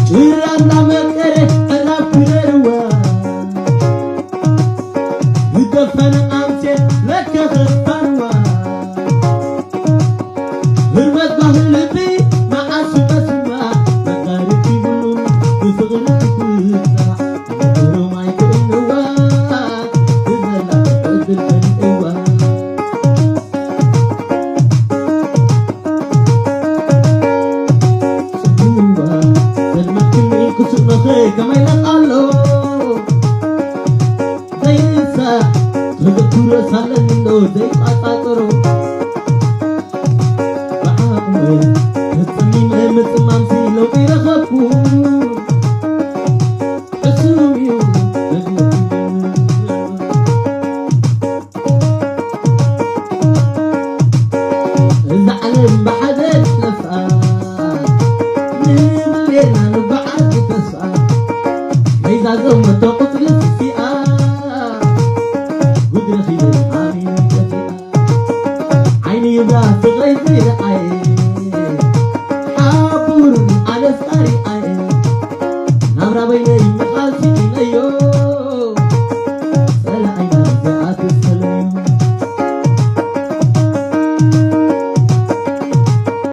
ጅራና መቀረ ተናፍረዋ ይደፈነ አንተ ለከፈታዋ ህርመት ባህልቲ ማዓስ መስማ መጋሪቲ ብሉ ይፍቅርት ሮማይ ከነዋ ይዘላ ተድልበንዋ كما يقالوا زي إنسا تذكر سالنو زي قاطرو بعمر تسمين متمام سيلو بيرخبو حسوميو زعلم بحدث لفقات نملينا نبعد تسعى إذا زمتو